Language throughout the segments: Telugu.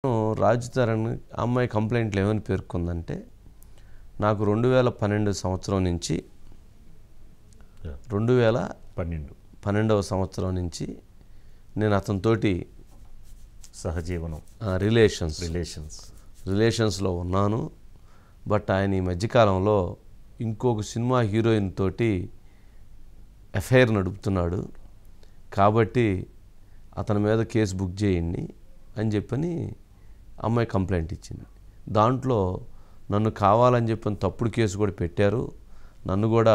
రాజ్ తరుణ్ అమ్మాయి కంప్లైంట్లు ఏమని పేర్కొందంటే, నాకు 2012 సంవత్సరం నుంచి 2012వ సంవత్సరం నుంచి నేను అతనితోటి సహజీవనం రిలేషన్స్లో ఉన్నాను. బట్ ఆయన ఈ మధ్యకాలంలో ఇంకొక సినిమా హీరోయిన్ తోటి ఎఫ్ఐఆర్ నడుపుతున్నాడు, కాబట్టి అతని మీద కేసు బుక్ చేయండి అని చెప్పని అమ్మాయి కంప్లైంట్ ఇచ్చింది. దాంట్లో నన్ను కావాలని చెప్పని తప్పుడు కేసు కూడా పెట్టారు, నన్ను కూడా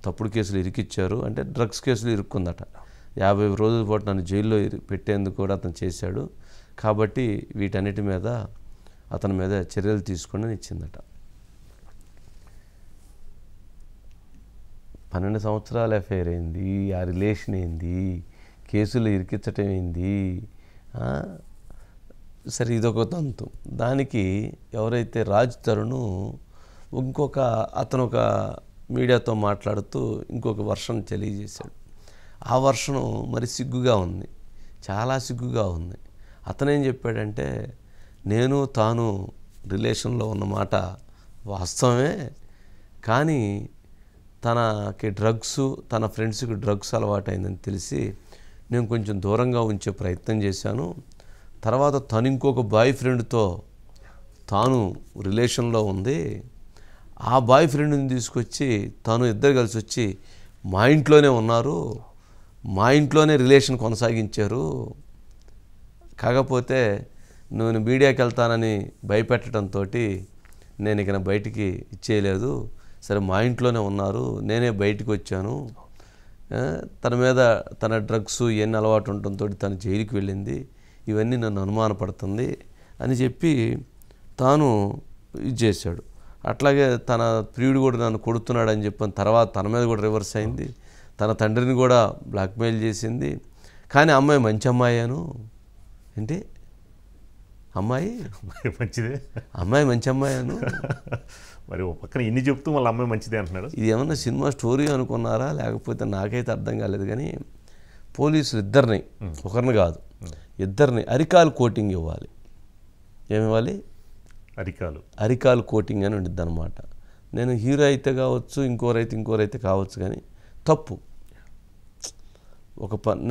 తప్పుడు కేసులు ఇరికిచ్చారు, అంటే డ్రగ్స్ కేసులు ఇరుక్కుందట. 50 రోజుల పాటు నన్ను జైల్లో పెట్టేందుకు కూడా అతను చేశాడు, కాబట్టి వీటన్నిటి మీద అతని మీద చర్యలు తీసుకొని ఇచ్చిందట. 12 సంవత్సరాలు ఎఫ్ఐఆర్ అయింది, ఆ రిలేషన్ ఏంది, కేసులు ఇరికించటం ఏంది, సరే ఇదొక తంతు. దానికి ఎవరైతే రాజ్ తరుణ్ అతను ఒక మీడియాతో మాట్లాడుతూ ఇంకొక వర్షన్ తెలియజేశాడు. ఆ వర్షను మరి సిగ్గుగా ఉంది, చాలా సిగ్గుగా ఉంది. అతనేం చెప్పాడంటే, నేను తాను రిలేషన్లో ఉన్నమాట వాస్తవమే, కానీ తనకి తన ఫ్రెండ్స్కి డ్రగ్స్ అలవాటైందని తెలిసి నేను కొంచెం దూరంగా ఉంచే ప్రయత్నం చేశాను. తర్వాత తను ఇంకొక బాయ్ ఫ్రెండ్తో తాను రిలేషన్లో ఉంది, ఆ బాయ్ ఫ్రెండ్ని తీసుకొచ్చి ఇద్దరు కలిసి వచ్చి మా ఇంట్లోనే ఉన్నారు, మా ఇంట్లోనే రిలేషన్ కొనసాగించారు. కాకపోతే నేను మీడియాకి వెళ్తానని భయపెట్టడంతో నేను ఇక బయటికి ఇచ్చేయలేదు. సరే మా ఇంట్లోనే ఉన్నారు, నేనే బయటికి వచ్చాను. తన మీద తన డ్రగ్స్ ఇవన్నీ అలవాటు ఉండటంతో తను జైలుకి వెళ్ళింది, ఇవన్నీ నన్ను అనుమానపడుతుంది అని చెప్పి తాను ఇది చేశాడు. అట్లాగే తన ప్రియుడు కూడా నన్ను కొడుతున్నాడని చెప్పిన తర్వాత తన మీద కూడా రివర్స్ అయింది, తన తండ్రిని కూడా బ్లాక్మెయిల్ చేసింది. కానీ అమ్మాయి మంచి అమ్మాయిను ఏంటి అమ్మాయి మంచి అమ్మాయిను మరి ఒక పక్కన ఎన్ని చెప్తూ వాళ్ళ అమ్మాయి మంచిదే అంటున్నాడు. ఇది ఏమన్నా సినిమా స్టోరీ అనుకున్నారా లేకపోతే నాకైతే అర్థం కాలేదు. కానీ పోలీసులు ఇద్దరిని, ఒకరిని కాదు ఇద్దరిని అరికాలు కోటింగ్ ఇవ్వాలి. ఏమివ్వాలి? అరికాలు కోటింగ్ అని ఉండిద్ది అనమాట. నేను హీరో అయితే కావచ్చు, ఇంకోరైతే కావచ్చు, కానీ తప్పు.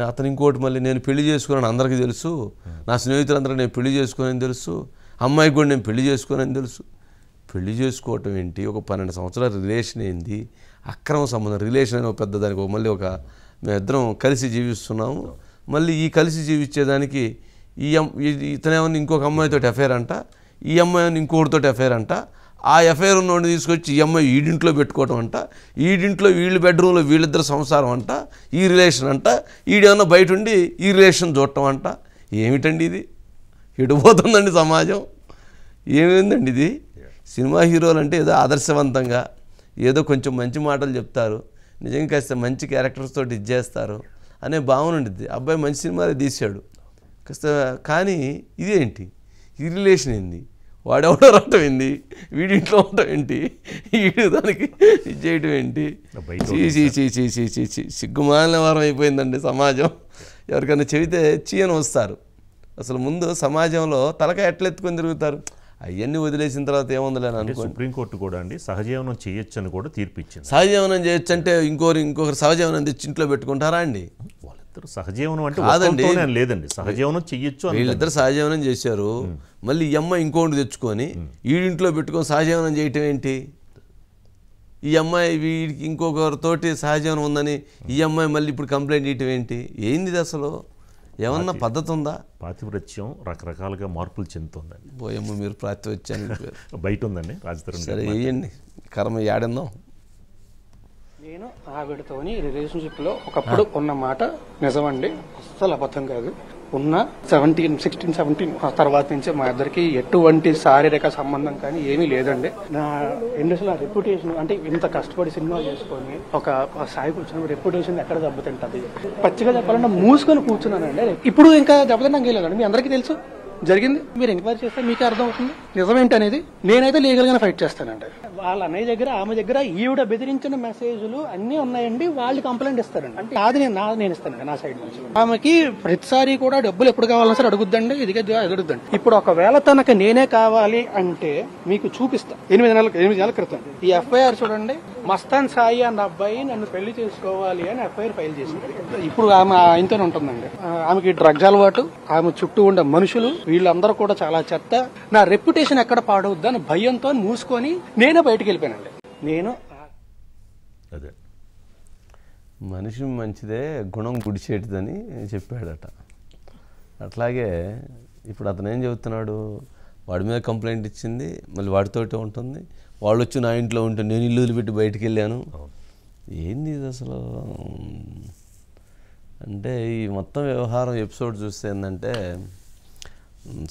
అతను ఇంకోటి మళ్ళీ నేను పెళ్లి చేసుకున్నాను అందరికీ తెలుసు, నా స్నేహితులందరూ నేను పెళ్లి చేసుకోనని తెలుసు, అమ్మాయికి కూడా నేను పెళ్లి చేసుకోనని తెలుసు. పెళ్లి చేసుకోవటం ఏంటి? ఒక 12 సంవత్సరాల రిలేషన్ ఏంది? అక్రమ సంబంధం రిలేషన్ అని ఒక పెద్ద దానికి మళ్ళీ మేమిద్దరం కలిసి జీవిస్తున్నాము, మళ్ళీ ఈ కలిసి జీవించేదానికి ఇతనేమన్నా ఇంకొక అమ్మాయితో ఎఫ్ఐఆర్ అంట, ఈ అమ్మాయి ఇంకొకటితో ఎఫ్ఐఆర్ అంట, ఆ ఎఫ్ఐఆర్ ఉన్నోడిని తీసుకొచ్చి ఈ అమ్మాయి ఈడింట్లో పెట్టుకోవటం అంట, ఈడింట్లో వీళ్ళ బెడ్రూమ్లో వీళ్ళిద్దరు సంసారం అంట, ఈ రిలేషన్ అంట, ఈడేమన్నా బయట ఉండి ఈ రిలేషన్ చూడటం అంట. ఏమిటండి ఇది? ఎడిపోతుందండి సమాజం, ఏమైందండి ఇది? సినిమా హీరోలు అంటే ఏదో ఆదర్శవంతంగా ఏదో కొంచెం మంచి మాటలు చెప్తారు, నిజంగా కాస్త మంచి క్యారెక్టర్స్ తోటి ఇది చేస్తారు అనే భావన ఉండిద్ది. అబ్బాయి మంచి సినిమాలు తీశాడు కాస్త, కానీ ఇదేంటి? ఈ రిలేషన్ ఏంది? వాడెవడో రావటం ఏంది, వీడింట్లో ఉండటం ఏంటి, వీడు దానికి ఇది చేయటం ఏంటి? సిగ్గుమాలిన వారం అయిపోయిందండి సమాజం. ఎవరికైనా చెబితే చీయని వస్తారు. అసలు ముందు సమాజంలో తలకాయ ఎట్లెత్తుకొని తిరుగుతారు, అవన్నీ వదిలేసిన తర్వాత ఏముందిలేని అనుకోండి. సుప్రీంకోర్టు కూడా అండి సహజీవనం చేయొచ్చు అని కూడా తీర్పు ఇచ్చింది. సహజీవనం చేయొచ్చు అంటే ఇంకొకరు సహజీవనం తెచ్చి ఇంట్లో పెట్టుకుంటారా అండి? వాళ్ళిద్దరు సహజీవనం అంటే కాదండి, లేదండి, సహజీవనం చెయ్యొచ్చు. వీళ్ళిద్దరు సహజీవనం చేశారు, మళ్ళీ ఈ అమ్మాయి ఇంకోటి తెచ్చుకొని వీడింట్లో పెట్టుకొని సహజీవనం చేయటం ఏంటి? ఈ అమ్మాయి వీడికి ఇంకొకరితోటి సహజీవనం ఉందని ఈ అమ్మాయి మళ్ళీ ఇప్పుడు కంప్లైంట్ ఇవ్వటం ఏంటి? ఏంది అసలు? ఏమన్నా పద్ధతి ఉందా? పాతివ్రత్యం రకరకాలుగా మార్పులు చెందుతుందండి. పోయమ్మ మీరు ప్రాతివ్రత్యాన్ని బయట ఉందండి రాజ్ తరుణ్. సరే వేయండి, కర్మ యాడిందాం. నేను ఆవిడతోని రిలేషన్షిప్లో ఒకప్పుడు ఉన్న మాట నిజమండి, అస్సలు అబద్ధం కాదు. ఉన్న 16-17 తర్వాత నుంచి మా ఇద్దరికి ఎటువంటి శారీరక సంబంధం కానీ ఏమీ లేదండి. నా ఇండస్ట్రీలో రెప్యుటేషన్ అంటే ఇంత కష్టపడి సినిమా చేసుకొని ఒక స్థాయికి వచ్చిన రెప్యుటేషన్ ఎక్కడ దెబ్బతింటది? పచ్చిగా చెప్పాలంటే మూసుకొని కూర్చున్నానండి. ఇప్పుడు ఇంకా దెబ్బతింటాం లేదండి, మీ అందరికీ తెలుసు జరిగింది. మీరు ఎంక్వైరీ చేస్తే మీకే అర్థం అవుతుంది నిజమేంటి అనేది. నేనైతే లీగల్ గానే ఫైట్ చేస్తానండి. వాళ్ళ అన్నయ్య దగ్గర ఆమె దగ్గర ఈవిడ బెదిరించిన మెసేజ్లు అన్ని ఉన్నాయండి. వాళ్ళు కంప్లైంట్ ఇస్తారండి. అంటే అది నేను ఇస్తానండి నా సైడ్ నుంచి. ఆమెకి ప్రతిసారి కూడా డబ్బులు ఎప్పుడు కావాలన్నా సరే అడుగుద్దండి, ఇది అడుగుద్దండి. ఇప్పుడు ఒకవేళ తనకు నేనే కావాలి అంటే మీకు చూపిస్తా. 8 నెలల క్రితం ఈ ఎఫ్ఐఆర్ చూడండి. మస్తాన్ సాయి అన్న అబ్బాయి నన్ను పెళ్లి చేసుకోవాలి అని ఎఫ్ఐఆర్ ఫైల్ చేసింది. ఇప్పుడు ఆమె ఆయనతోనే ఉంటుందండి. ఆమెకి డ్రగ్స్ అలవాటు, ఆమె చుట్టూ ఉండే మనుషులు వీళ్ళందరూ కూడా చాలా చెత్త. నా రెప్యుటేషన్ ఎక్కడ పాడవుద్దా అని భయంతో మూసుకొని నేనే బయటకు వెళ్ళిపోయానండి. అదే మనిషి మంచిదే, గుణం గుడిచేటిదని చెప్పాడట. అట్లాగే ఇప్పుడు అతను ఏం చెబుతున్నాడు, వాడి మీద కంప్లైంట్ ఇచ్చింది, మళ్ళీ వాడితోటే ఉంటుంది. వాళ్ళు వచ్చి నా ఇంట్లో ఉంటే నేను ఇల్లు వదిలిపెట్టి బయటికి వెళ్ళాను. ఏంది ఇది అసలు? అంటే ఈ మొత్తం వ్యవహారం ఎపిసోడ్ చూస్తే ఏంటంటే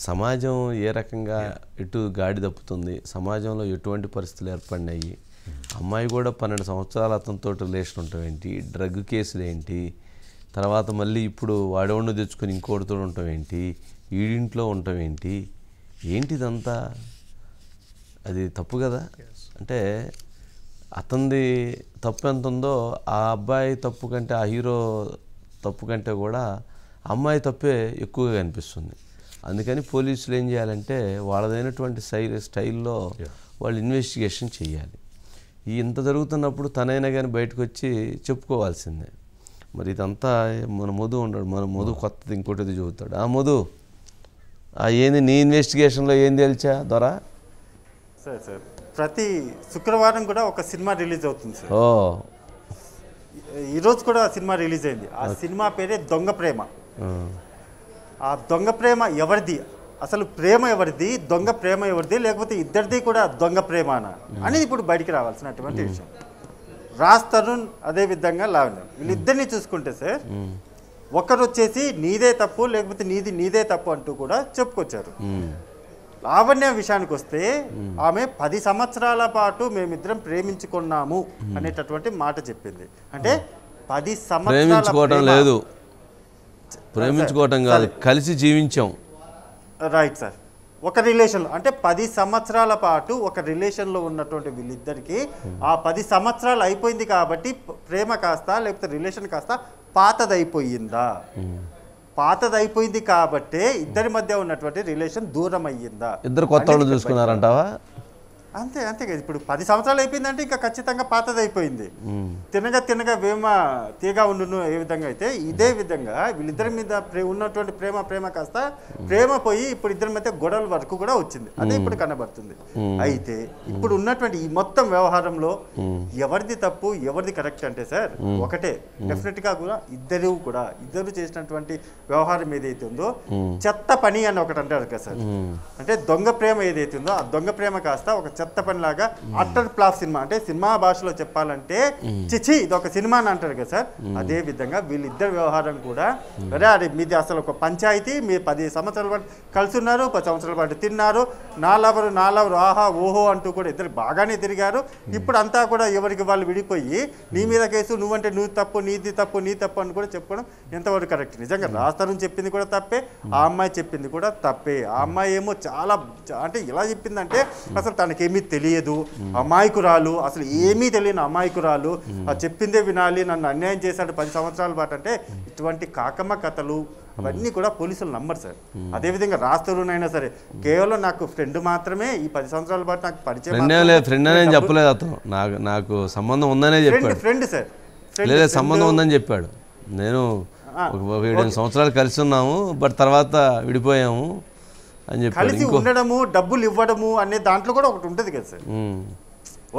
సమాజం ఏ రకంగా ఎటు గాడి తప్పుతుంది, సమాజంలో ఎటువంటి పరిస్థితులు ఏర్పడినాయి, అమ్మాయి కూడా 12 సంవత్సరాల అతనితో రిలేషన్ ఉండటం ఏంటి, డ్రగ్ కేసులు ఏంటి, తర్వాత మళ్ళీ ఇప్పుడు వాడేవాడిని తెచ్చుకొని ఇంకోటితో ఉండటం ఏంటి, ఈడింట్లో ఉండటం ఏంటి, ఏంటిదంతా? అది తప్పు కదా. అంటే అతనిది తప్పు ఎంత ఉందో ఆ అబ్బాయి తప్పు కంటే, ఆ హీరో తప్పు కంటే కూడా అమ్మాయి తప్పే ఎక్కువగా కనిపిస్తుంది. అందుకని పోలీసులు ఏం చేయాలంటే వాళ్ళదైనటువంటి స్టైల్లో వాళ్ళు ఇన్వెస్టిగేషన్ చేయాలి. ఈ ఇంత జరుగుతున్నప్పుడు తనైనా కానీ బయటకు వచ్చి చెప్పుకోవాల్సిందే. మరి ఇదంతా మన మధు ఉన్నాడు, మన మధు కొత్తది ఇంకోటిది చెబుతాడు. ఆ మధు ఏంది నీ ఇన్వెస్టిగేషన్లో ఏం తెలిసా దొరా? సార్ ప్రతి శుక్రవారం కూడా ఒక సినిమా రిలీజ్ అవుతుంది సార్. ఈరోజు కూడా సినిమా రిలీజ్ అయింది. ఆ సినిమా పేరే దొంగ ప్రేమ. ఆ దొంగ ప్రేమ ఎవరిది, అసలు ప్రేమ ఎవరిది, దొంగ ప్రేమ ఎవరిది, లేకపోతే ఇద్దరిది కూడా దొంగ ప్రేమ అనేది ఇప్పుడు బయటికి రావాల్సినటువంటి విషయం. రాజ్ తరుణ్ అదేవిధంగా లావణ్య వీళ్ళిద్దరిని చూసుకుంటే సార్, ఒకరు వచ్చేసి నీదే తప్పు లేకపోతే నీదే తప్పు అంటూ కూడా చెప్పుకొచ్చారు. లావణ్య విషయానికి వస్తే ఆమె 10 సంవత్సరాల పాటు మేమిద్దరం ప్రేమించుకున్నాము అనేటటువంటి మాట చెప్పింది. అంటే 10 సంవత్సరాల లేదు, ప్రేమించుకోవటం కాదు, కలిసి జీవించాం. Right sir. ఒక రిలేషన్లో అంటే 10 సంవత్సరాల పాటు ఒక రిలేషన్లో ఉన్నటువంటి వీళ్ళిద్దరికి ఆ 10 సంవత్సరాలు అయిపోయింది కాబట్టి ప్రేమ కాస్త లేకపోతే రిలేషన్ కాస్త పాతదైపోయిందా? పాతదైపోయింది కాబట్టే ఇద్దరి మధ్య ఉన్నటువంటి రిలేషన్ దూరం అయ్యిందా? ఇద్దరు కొత్త వాళ్ళు చూసుకున్నారంటావా? అంతే కదా. ఇప్పుడు 10 సంవత్సరాలు అయిపోయిందంటే ఇంకా ఖచ్చితంగా పాతదైపోయింది. తినగా వేమ తీగా ఉండును ఏ విధంగా అయితే ఇదే విధంగా వీళ్ళిద్దరి మీద ఉన్నటువంటి ప్రేమ కాస్త ప్రేమ పోయి ఇప్పుడు ఇద్దరి మధ్య గొడవల వరకు కూడా వచ్చింది. అదే ఇప్పుడు కనబడుతుంది. అయితే ఇప్పుడు ఉన్నటువంటి ఈ మొత్తం వ్యవహారంలో ఎవరిది తప్పు ఎవరిది కరెక్ట్ అంటే సార్ ఒకటే, డెఫినెట్ గా కూడా ఇద్దరు చేసినటువంటి వ్యవహారం ఏదైతే ఉందో చెత్త పని అని ఒకటి అంటారు కదా సార్. అంటే దొంగ ప్రేమ ఏదైతే ఉందో ఆ దొంగ ప్రేమ కాస్త ఒక చెత్త పని లాగా అట్టర్ ఫ్లాప్ సినిమా, అంటే సినిమా భాషలో చెప్పాలంటే చిచి ఇది ఒక సినిమా అని అంటారు కదా సార్. అదే విధంగా వీళ్ళిద్దరు వ్యవహారం కూడా అరే మీది అసలు ఒక పంచాయతీ, మీరు 10 సంవత్సరాల పాటు కలిసి ఉన్నారు, 10 సంవత్సరాల పాటు తిన్నారు, నా లవరు ఆహా ఓహో అంటూ కూడా ఇద్దరు బాగానే తిరిగారు. ఇప్పుడు అంతా కూడా ఎవరికి వాళ్ళు విడిపోయి నీ మీద కేసు, నువ్వంటే నువ్వు తప్పు, నీ తప్పు అని కూడా చెప్పుకోవడం ఎంతవరకు కరెక్ట్? నిజంగా రాస్తారని చెప్పింది కూడా తప్పే, ఆ అమ్మాయి చెప్పింది కూడా తప్పే. ఆ అమ్మాయి ఏమో చాలా అంటే ఎలా చెప్పిందంటే అసలు తనకేమీ తెలియదు, అమాయకురాలు, అసలు ఏమీ తెలియని అమాయకురాలు, చెప్పిందే వినాలి, నన్ను అన్యాయం చేశాడు 10 సంవత్సరాల పాటు అంటే ఇటువంటి కాకమ్మ కథలు అవన్నీ కూడా పోలీసులు నమ్మరు సార్. అదేవిధంగా రాస్తరునైనా సరే కేవలం నాకు ఫ్రెండ్ మాత్రమే, ఈ 10 సంవత్సరాల పాటు నాకు పరిచయం చెప్పలేదు అతను, నాకు సంబంధం ఉందనే చెప్పాడు. ఫ్రెండ్ సార్, లేదా సంబంధం ఉందని చెప్పాడు. నేను ఒక 7 సంవత్సరాలు కలిసి ఉన్నాము, బట్ తర్వాత విడిపోయాము అని చెప్పి కలిసి ఉండడము, డబ్బులు ఇవ్వడము అనే దాంట్లో కూడా ఒకటి ఉంటుంది కదా సార్.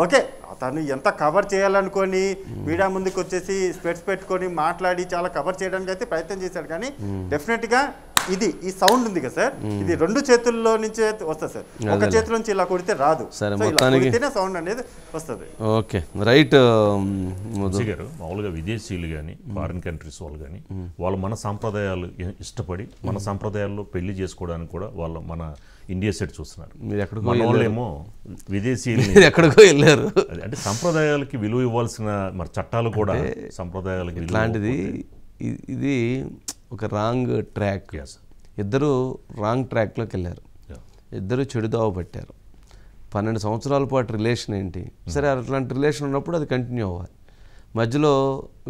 ఓకే, తను ఎంత కవర్ చేయాలనుకొని మీడియా ముందుకు వచ్చేసి స్పెట్స్ పెట్టుకొని మాట్లాడి చాలా కవర్ చేయడానికి అయితే ప్రయత్నం చేశాడు. కానీ డెఫినెట్గా ఈ సౌండ్ ఉంది కదా సార్, ఇది 2 చేతుల్లో నుంచి వస్తుంది సార్. ఒక చేతుల నుంచి ఇలా కొడితే రాదు, సౌండ్ అనేది వస్తుంది. Okay right. మామూలుగా విదేశీయులు కానీ ఫారిన్ కంట్రీస్ వాళ్ళు కానీ వాళ్ళు మన సాంప్రదాయాలు ఇష్టపడి మన సాంప్రదాయాల్లో పెళ్లి చేసుకోవడానికి కూడా మన ఇండియా సెట్ చూస్తున్నారు. మన వాళ్ళేమో విదేశీయులు ఎక్కడికో వెళ్ళారు. అంటే సంప్రదాయాలకి విలువ ఇవ్వాల్సిన మరి చట్టాలు కూడా సంప్రదాయాలకి ఇట్లాంటిది. ఇది ఒక రాంగ్ ట్రాక్. ఇద్దరు రాంగ్ ట్రాక్లోకి వెళ్ళారు, ఇద్దరు చెడుదోవ పట్టారు. 12 సంవత్సరాల పాటు రిలేషన్ ఏంటి? సరే, అట్లాంటి రిలేషన్ ఉన్నప్పుడు అది కంటిన్యూ అవ్వాలి. మధ్యలో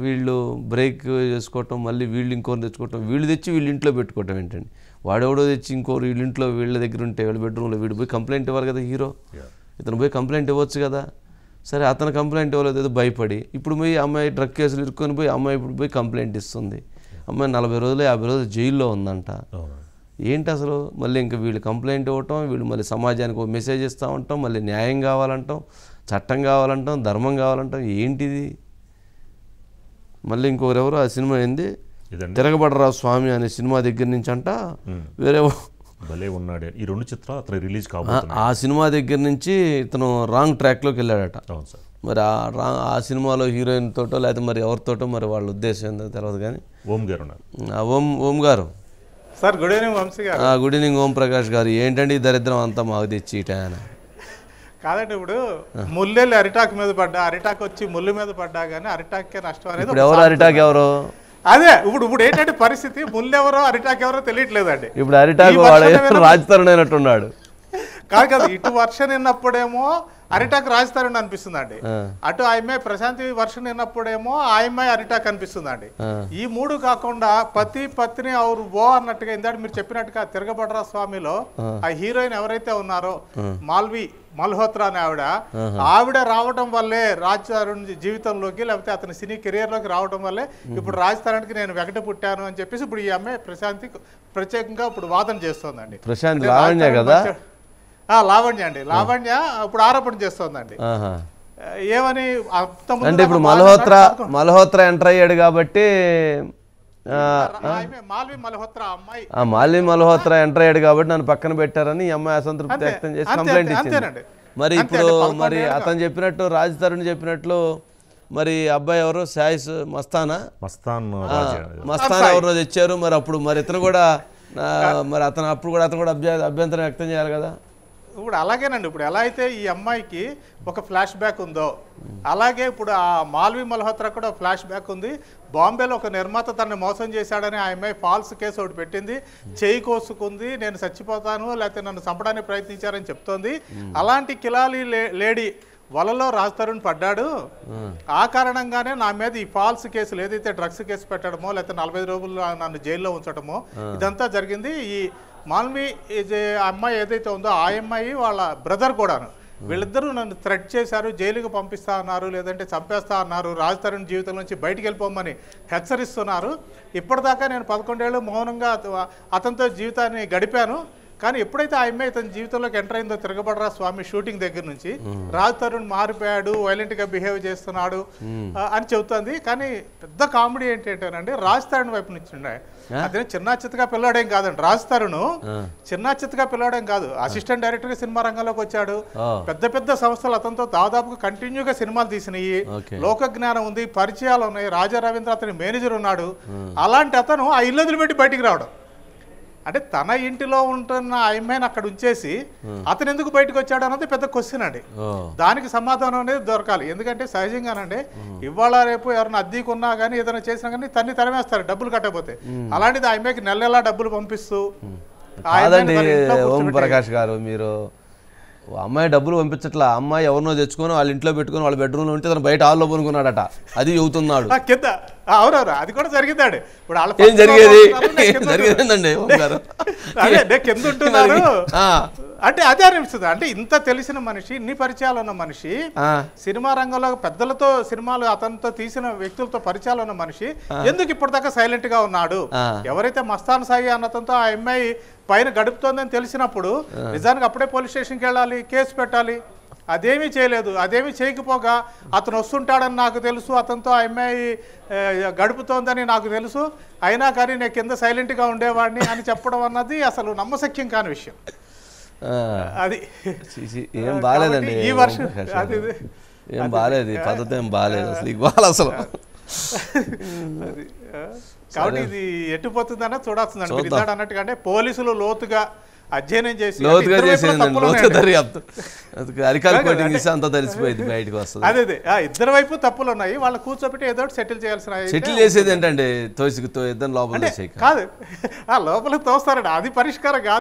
వీళ్ళు బ్రేక్ చేసుకోవటం, మళ్ళీ వీళ్ళు ఇంకోరు తెచ్చుకోవటం, వీళ్ళు తెచ్చి వీళ్ళు ఇంట్లో పెట్టుకోవటం ఏంటండి? వాడెవడో తెచ్చి ఇంకోరు వీళ్ళ ఇంట్లో వీళ్ళ దగ్గర ఉంటే వీళ్ళ బెడ్రూమ్లో వీడు పోయి కంప్లైంట్ ఇవ్వాలి కదా హీరో. ఇతను పోయి కంప్లైంట్ ఇవ్వచ్చు కదా. సరే, అతను కంప్లైంట్ ఇవ్వలేదు, ఏదో భయపడి ఇప్పుడు పోయి అమ్మాయి డ్రగ్ కేసులు ఇరుక్కొని పోయి అమ్మాయి ఇప్పుడు పోయి కంప్లైంట్ ఇస్తుంది. అమ్మాయి 40 రోజులు 50 రోజులు జైల్లో ఉందంట. ఏంటి అసలు? మళ్ళీ ఇంకా వీళ్ళు కంప్లైంట్ ఇవ్వటం, వీళ్ళు మళ్ళీ సమాజానికి ఒక మెసేజ్ ఇస్తూ ఉంటాం, మళ్ళీ న్యాయం కావాలంటాం, చట్టం కావాలంటాం, ధర్మం కావాలంటాం. ఏంటిది? మళ్ళీ ఇంకొకరెవరు ఆ సినిమా ఏంది, తిరగబడరా స్వామి అనే సినిమా దగ్గర నుంచి అంట వేరే భలే ఉన్నాడు. ఈ 2 చిత్రాలు అతను రిలీజ్ కాబోతున్నాయి. ఆ సినిమా దగ్గర నుంచి ఇతను రాంగ్ ట్రాక్లోకి వెళ్ళాడట. అవును సార్. మరి ఆ సినిమాలో హీరోయిన్ తోటో లేకపోతే మరి ఎవరితోటో మరి వాళ్ళ ఉద్దేశం ఏందో తెలియదు. కానీ ఓం గారు ఉన్నారు. ఓం గారు సార్, గుడ్ ఈవినింగ్ వంశీ గారు. గుడ్ ఈవినింగ్ ఓం ప్రకాష్ గారు. ఏంటండి ఈ దరిద్రం అంతా మాకు తెచ్చి ఆయన? కాదండి, ఇప్పుడు ముల్లెళ్ళి అరిటాక్ మీద పడ్డా, అరిటాక్ వచ్చి ముళ్ళు మీద పడ్డా కానీ అరిటాక్కే నష్టం అనేది. ఇప్పుడు ఎవరు అరిటాక్ ఎవరు? అదే ఇప్పుడు ఏంటంటే పరిస్థితి, ముళ్ళు ఎవరో అరిటాక్ ఎవరో తెలియట్లేదండి. ఇప్పుడు అరిటాక్ రాజతరుణ్ అయినట్టున్నాడు. కాదు, ఇటు వర్షన్ విన్నప్పుడేమో అరిటాక్ రాజతరుణ్ అనిపిస్తుందండి, అటు ఆయమ్మాయి ప్రశాంతి వర్షన్ విన్నప్పుడేమో ఆయమ్మాయి అరిటాక్ అనిపిస్తుందండి. ఈ 3 కాకుండా పతి పత్ని ఔరు ఓ అన్నట్టుగా ఇందాక మీరు చెప్పినట్టుగా తిరగబడరా స్వామిలో ఆ హీరోయిన్ ఎవరైతే ఉన్నారో మాల్వి మల్హోత్రా అని ఆవిడ రావడం వల్లే రాజ్ తరుణ్ జీవితంలోకి లేకపోతే అతని సినీ కెరియర్లోకి రావడం వల్లే ఇప్పుడు రాజ్ తరుణ్కి నేను వెంకట పుట్టాను అని చెప్పేసి ఇప్పుడు ఈ అమ్మాయి ప్రశాంతి ప్రత్యేకంగా ఇప్పుడు వాదన చేస్తోందండి. ప్రశాంత్ లావణ్య కదా? లావణ్య అండి, లావణ్య ఇప్పుడు ఆరోపణ చేస్తోందండి. ఏమని అంటే ఇప్పుడు మల్హోత్రా ఎంటర్ అయ్యాడు కాబట్టి మాల్వి మల్హోత్రా అమ్మాయి మాల్వి మల్హోత్రా ఎంటర్ అయ్యాడు కాబట్టి నన్ను పక్కన పెట్టారని ఈ అమ్మాయి అసంతృప్తి వ్యక్తం చేసి కంప్లైంట్ ఇచ్చింది. మరి ఇప్పుడు మరి అతను చెప్పినట్టు రాజ్ తరుణ్ చెప్పినట్లు మరి అబ్బాయి ఎవరు సాయిస్ మస్తాన్ ఎవరో తెచ్చారు. మరి అప్పుడు మరి ఇతను కూడా మరి అతను కూడా అభ్యంతరం వ్యక్తం చేయాలి కదా. ఇప్పుడు అలాగేనండి, ఇప్పుడు ఎలా అయితే ఈ అమ్మాయికి ఒక ఫ్లాష్ బ్యాక్ ఉందో అలాగే ఇప్పుడు ఆ మాల్వి మల్హోత్రా కూడా ఫ్లాష్ బ్యాక్ ఉంది. బాంబేలో ఒక నిర్మాత తనని మోసం చేశాడని ఆ అమ్మాయి ఫాల్స్ కేసు ఒకటి పెట్టింది, చేయి కోసుకుంది, నేను చచ్చిపోతాను లేకపోతే నన్ను చంపడానికి ప్రయత్నించారని చెప్తోంది. అలాంటి కిలాలి లేడీ వలలో రాజ్ తరుణ్ పడ్డాడు, ఆ కారణంగానే నా మీద ఈ ఫాల్స్ కేసులు ఏదైతే డ్రగ్స్ కేసు పెట్టడమో లేకపోతే 45 రోజులు నన్ను జైల్లో ఉంచడమో ఇదంతా జరిగింది. ఈ మాల్వి అమ్మాయి ఏదైతే ఉందో ఆ అమ్మాయి వాళ్ళ బ్రదర్ కూడాను, వీళ్ళిద్దరూ నన్ను థ్రెట్ చేశారు, జైలుకి పంపిస్తా అన్నారు, లేదంటే చంపేస్తా అన్నారు, రాజ్ తరుణ్ జీవితం నుంచి బయటికి వెళ్ళిపోమని హెచ్చరిస్తున్నారు. ఇప్పటిదాకా నేను 11 ఏళ్ళు మౌనంగా అతనితో జీవితాన్ని గడిపాను. కానీ ఎప్పుడైతే ఆ అమ్మాయి తన జీవితంలోకి ఎంటర్ అయిందో తిరగబడరా స్వామి షూటింగ్ దగ్గర నుంచి రాజ్ తరుణ్ మారిపోయాడు, వైలెంట్గా బిహేవ్ చేస్తున్నాడు అని చెబుతుంది. కానీ పెద్ద కామెడీ ఏంటంటేనండి, రాజ్ తరుణ్ వైపు నుంచి అదే చిన్న చిత్తగా పిల్లవాడేం కాదండి. రాజ్ తరుణ్ చిన్న చిత్తగా పిల్లవాడేం కాదు, అసిస్టెంట్ డైరెక్టర్గా సినిమా రంగంలోకి వచ్చాడు. పెద్ద పెద్ద సంస్థలు అతనితో దాదాపుగా కంటిన్యూగా సినిమాలు తీసినాయి, లోక జ్ఞానం ఉంది, పరిచయాలు ఉన్నాయి. రాజా రవీంద్ర అతని మేనేజర్ ఉన్నాడు. అలాంటి అతను ఆ ఇల్లు వదిలిపెట్టి బయటికి రావడం అంటే తన ఇంటిలో ఉంటున్న ఆ అమ్మాయిని అక్కడ ఉంచేసి అతను ఎందుకు బయటకు వచ్చాడు అన్నది పెద్ద క్వశ్చన్ అండి. దానికి సమాధానం అనేది దొరకాలి. ఎందుకంటే సహజంగానండి ఇవాళ రేపు ఎవరైనా అద్దీకున్నా కానీ ఏదైనా చేసినా కానీ తన్ని తరిమేస్తారు డబ్బులు కట్టకపోతే. అలాంటిది ఆ అమ్మాయికి నెల డబ్బులు పంపిస్తూ ఓం ప్రకాష్ గారు మీరు అమ్మాయి డబ్బులు పంపించట్లా, అమ్మాయి ఎవరినో తెచ్చుకొని వాళ్ళ ఇంట్లో పెట్టుకుని వాళ్ళ బెడ్రూమ్లో ఉంటే తను బయట హాల్లో పనుకున్నాడట, అది చెబుతున్నాడు. కింద అవునవును అది కూడా జరిగిందండి. ఇప్పుడు ఏం జరిగేదండి కింద ఉంటున్నారు అంటే అదే అనిపిస్తుంది. అంటే ఇంత తెలిసిన మనిషి, ఇన్ని పరిచయాలు ఉన్న మనిషి, సినిమా రంగంలో పెద్దలతో సినిమాలు అతనితో తీసిన వ్యక్తులతో పరిచయాలు ఉన్న మనిషి ఎందుకు ఇప్పటిదాకా సైలెంట్ గా ఉన్నాడు? ఎవరైతే మస్తాన్ సాయి అన్నతంతో ఆ అమ్మాయి పైన గడుపుతోందని తెలిసినప్పుడు నిజానికి అప్పుడే పోలీస్ స్టేషన్కి వెళ్ళాలి, కేసు పెట్టాలి. అదేమీ చేయలేదు. అదేమీ చేయకపోగా అతను వస్తుంటాడని నాకు తెలుసు, అతనితో ఆ అమ్మాయి గడుపుతోందని నాకు తెలుసు, అయినా కానీ నేను కింద సైలెంట్గా ఉండేవాడిని అని చెప్పడం అన్నది అసలు నమ్మశక్యం కాని విషయం. అది ఏం బాగాలేదండి, ఈ వర్షం ఏం బాగాలేదు, ఈ పద్ధతి ఏం బాగాలేదు అసలు, ఈ బాగా అసలు. కాబట్టి ఇది ఎట్టుపోతుందన్న చూడాల్సిందండి. మీరు ఇద్దాడు అన్నట్టుగా అంటే పోలీసులు లోతుగా అధ్యయనం చేసి అదే ఇద్దరు వైపు తప్పులు ఉన్నాయి, వాళ్ళ కూర్చోబెట్టి ఏదో సెటిల్ చేయాల్సిన. సెటిల్ చేసేది ఏంటంటే ఇద్దరు లోపల కాదు, లోపల తోస్తారండి, అది పరిష్కారం కాదు.